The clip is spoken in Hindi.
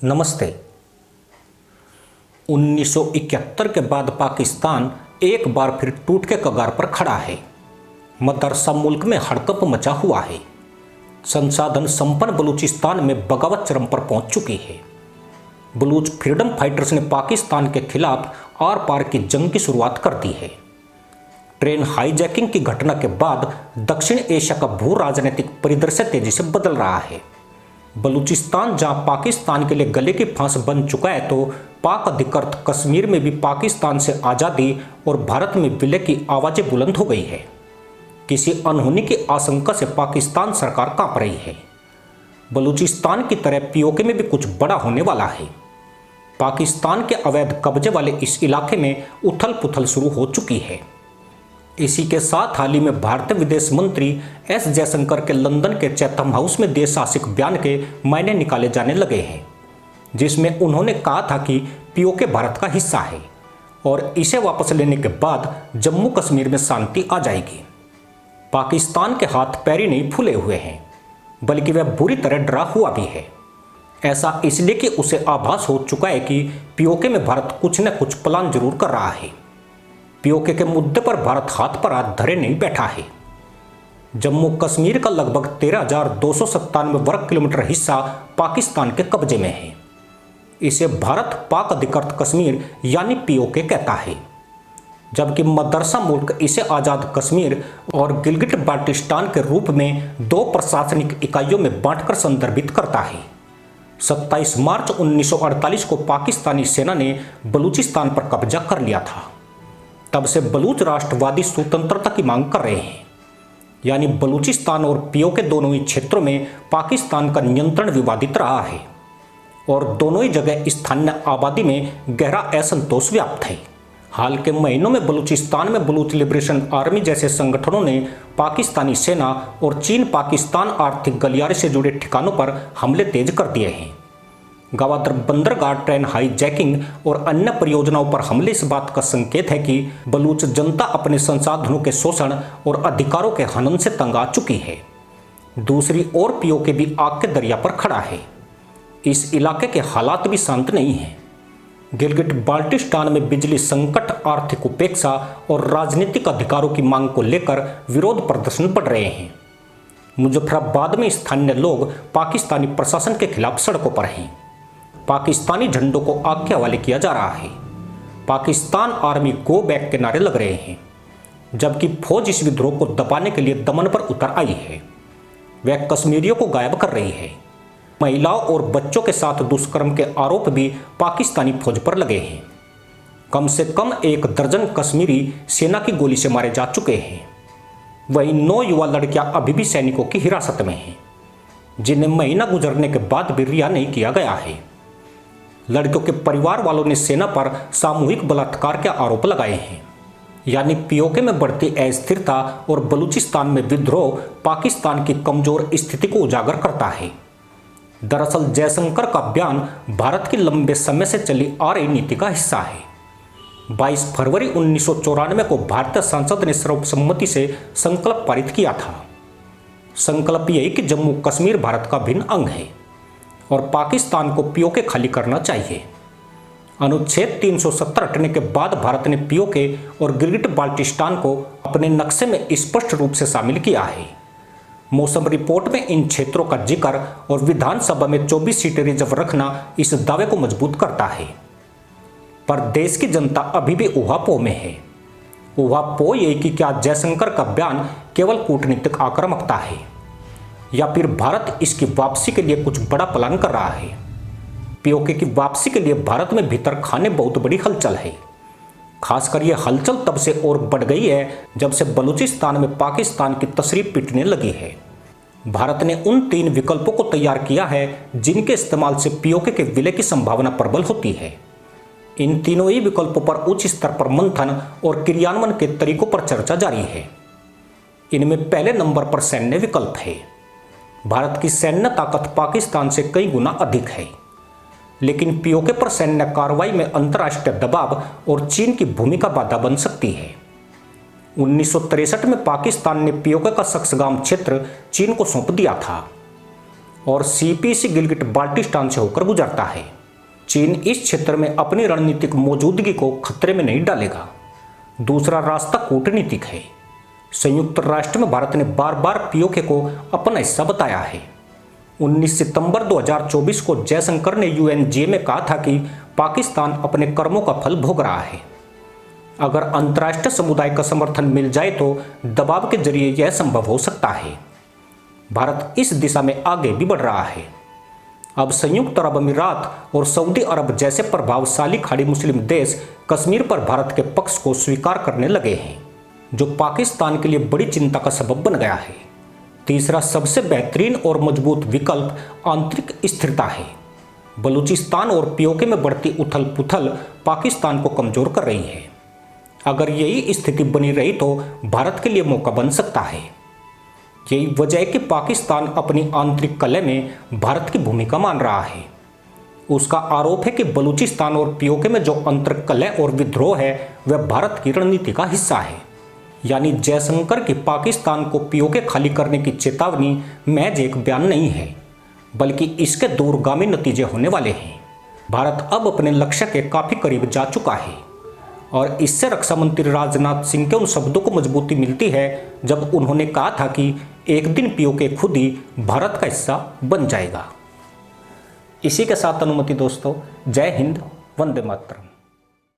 नमस्ते। 1971 के बाद पाकिस्तान एक बार फिर टूट के कगार पर खड़ा है। मदरसा मुल्क में हड़कंप मचा हुआ है। संसाधन संपन्न बलूचिस्तान में बगावत चरम पर पहुंच चुकी है। बलूच फ्रीडम फाइटर्स ने पाकिस्तान के खिलाफ आर पार की जंग की शुरुआत कर दी है। ट्रेन हाईजैकिंग की घटना के बाद दक्षिण एशिया का भू राजनीतिक परिदृश्य तेजी से बदल रहा है। बलूचिस्तान जहां पाकिस्तान के लिए गले की फांस बन चुका है, तो पाक अधिकृत कश्मीर में भी पाकिस्तान से आज़ादी और भारत में विलय की आवाज़ें बुलंद हो गई है। किसी अनहोनी की आशंका से पाकिस्तान सरकार कांप रही है। बलूचिस्तान की तरह पीओके में भी कुछ बड़ा होने वाला है। पाकिस्तान के अवैध कब्जे वाले इस इलाके में उथल पुथल शुरू हो चुकी है। इसी के साथ हाल ही में भारतीय विदेश मंत्री एस जयशंकर के लंदन के चैथम हाउस में देशशासिक बयान के मायने निकाले जाने लगे हैं, जिसमें उन्होंने कहा था कि पीओके भारत का हिस्सा है और इसे वापस लेने के बाद जम्मू कश्मीर में शांति आ जाएगी। पाकिस्तान के हाथ पैर ही नहीं फूले हुए हैं, बल्कि वह बुरी तरह डरा हुआ भी है। ऐसा इसलिए कि उसे आभास हो चुका है कि पीओके में भारत कुछ न कुछ प्लान जरूर कर रहा है। पीओके के मुद्दे पर भारत हाथ पर हाथ धरे नहीं बैठा है। जम्मू कश्मीर का लगभग 13,297 वर्ग किलोमीटर हिस्सा पाकिस्तान के कब्जे में है। इसे भारत पाक अधिकृत कश्मीर यानी पीओके कहता है, जबकि मदरसा मुल्क इसे आज़ाद कश्मीर और गिलगिट बाल्टिस्तान के रूप में दो प्रशासनिक इकाइयों में बांटकर संदर्भित करता है। 27 मार्च 1948 को पाकिस्तानी सेना ने बलूचिस्तान पर कब्जा कर लिया था। तब से बलूच राष्ट्रवादी स्वतंत्रता की मांग कर रहे हैं, यानी बलूचिस्तान और पीओके दोनों ही क्षेत्रों में पाकिस्तान का नियंत्रण विवादित रहा है और दोनों ही जगह स्थानीय आबादी में गहरा असंतोष व्याप्त है। हाल के महीनों में बलूचिस्तान में बलूच लिबरेशन आर्मी जैसे संगठनों ने पाकिस्तानी सेना और चीन पाकिस्तान आर्थिक गलियारे से जुड़े ठिकानों पर हमले तेज कर दिए हैं। गवादर बंदरगाह ट्रेन हाईजैकिंग और अन्य परियोजनाओं पर हमले इस बात का संकेत है कि बलूच जनता अपने संसाधनों के शोषण और अधिकारों के हनन से तंग आ चुकी है। दूसरी ओर पीओके भी आग के दरिया पर खड़ा है। इस इलाके के हालात भी शांत नहीं हैं। गिलगिट बाल्टिस्तान में बिजली संकट, आर्थिक उपेक्षा और राजनीतिक अधिकारों की मांग को लेकर विरोध प्रदर्शन बढ़ रहे हैं। मुजफ्फराबाद में स्थानीय लोग पाकिस्तानी प्रशासन के खिलाफ सड़कों पर हैं। पाकिस्तानी झंडों को आग के हवाले किया जा रहा है। पाकिस्तान आर्मी गो बैक के नारे लग रहे हैं, जबकि फौज इस विद्रोह को दबाने के लिए दमन पर उतर आई है। वह कश्मीरियों को गायब कर रही है। महिलाओं और बच्चों के साथ दुष्कर्म के आरोप भी पाकिस्तानी फौज पर लगे हैं। कम से कम 1 दर्जन कश्मीरी सेना की गोली से मारे जा चुके हैं। वहीं 9 युवा लड़कियां अभी भी सैनिकों की हिरासत में हैं, जिन्हें महीना गुजरने के बाद भी रिहा नहीं किया गया है। लड़कियों के परिवार वालों ने सेना पर सामूहिक बलात्कार के आरोप लगाए हैं। यानी पीओके में बढ़ती अस्थिरता और बलूचिस्तान में विद्रोह पाकिस्तान की कमजोर स्थिति को उजागर करता है। दरअसल जयशंकर का बयान भारत की लंबे समय से चली आ रही नीति का हिस्सा है। 22 फरवरी 1994 को भारतीय संसद ने सर्वसम्मति से संकल्प पारित किया था। संकल्प यही कि जम्मू कश्मीर भारत का भिन्न अंग है और पाकिस्तान को पीओके खाली करना चाहिए। अनुच्छेद 370 हटने के बाद भारत ने पीओके और गिलगिट बाल्टिस्तान को अपने नक्शे में स्पष्ट रूप से शामिल किया है। मौसम रिपोर्ट में इन क्षेत्रों का जिक्र और विधानसभा में 24 सीटें रिजर्व रखना इस दावे को मजबूत करता है। पर देश की जनता अभी भी ऊहापोह में है। ऊहापोह यही कि क्या जयशंकर का बयान केवल कूटनीतिक आक्रामकता है या फिर भारत इसकी वापसी के लिए कुछ बड़ा प्लान कर रहा है। पीओके की वापसी के लिए भारत में भीतर खाने बहुत बड़ी हलचल है। खासकर यह हलचल तब से और बढ़ गई है जब से बलूचिस्तान में पाकिस्तान की तशरीफ पिटने लगी है। भारत ने उन 3 विकल्पों को तैयार किया है जिनके इस्तेमाल से पीओके के विलय की संभावना प्रबल होती है। इन तीनों ही विकल्पों पर उच्च स्तर पर मंथन और क्रियान्वयन के तरीकों पर चर्चा जारी है। इनमें पहले नंबर पर सैन्य विकल्प है। भारत की सैन्य ताकत पाकिस्तान से कई गुना अधिक है, लेकिन पीओके पर सैन्य कार्रवाई में अंतर्राष्ट्रीय दबाव और चीन की भूमिका बाधा बन सकती है। 1963 में पाकिस्तान ने पीओके का सक्सगाम क्षेत्र चीन को सौंप दिया था। और सीपीसी गिलगिट बाल्टिस्तान से होकर गुजरता है। चीन इस क्षेत्र में अपनी रणनीतिक मौजूदगी को खतरे में नहीं डालेगा। दूसरा रास्ता कूटनीतिक है। संयुक्त राष्ट्र में भारत ने बार बार पीओके को अपना हिस्सा बताया है। 19 सितंबर 2024 को जयशंकर ने यूएनजीए में कहा था कि पाकिस्तान अपने कर्मों का फल भोग रहा है। अगर अंतर्राष्ट्रीय समुदाय का समर्थन मिल जाए तो दबाव के जरिए यह संभव हो सकता है। भारत इस दिशा में आगे भी बढ़ रहा है। अब संयुक्त अरब अमीरात और सऊदी अरब जैसे प्रभावशाली खाड़ी मुस्लिम देश कश्मीर पर भारत के पक्ष को स्वीकार करने लगे हैं, जो पाकिस्तान के लिए बड़ी चिंता का सबब बन गया है। तीसरा सबसे बेहतरीन और मजबूत विकल्प आंतरिक स्थिरता है। बलूचिस्तान और पीओके में बढ़ती उथल पुथल पाकिस्तान को कमजोर कर रही है। अगर यही स्थिति बनी रही तो भारत के लिए मौका बन सकता है। यही वजह है कि पाकिस्तान अपनी आंतरिक कलह में भारत की भूमिका मान रहा है। उसका आरोप है कि बलूचिस्तान और पीओके में जो आंतरिक कलह और विद्रोह है वह भारत की रणनीति का हिस्सा है। यानी जयशंकर की पाकिस्तान को पीओके खाली करने की चेतावनी महज एक बयान नहीं है, बल्कि इसके दूरगामी नतीजे होने वाले हैं। भारत अब अपने लक्ष्य के काफी करीब जा चुका है और इससे रक्षा मंत्री राजनाथ सिंह के उन शब्दों को मजबूती मिलती है जब उन्होंने कहा था कि एक दिन पीओके खुद ही भारत का हिस्सा बन जाएगा। इसी के साथ अनुमति दोस्तों, जय हिंद, वंदे मातरम।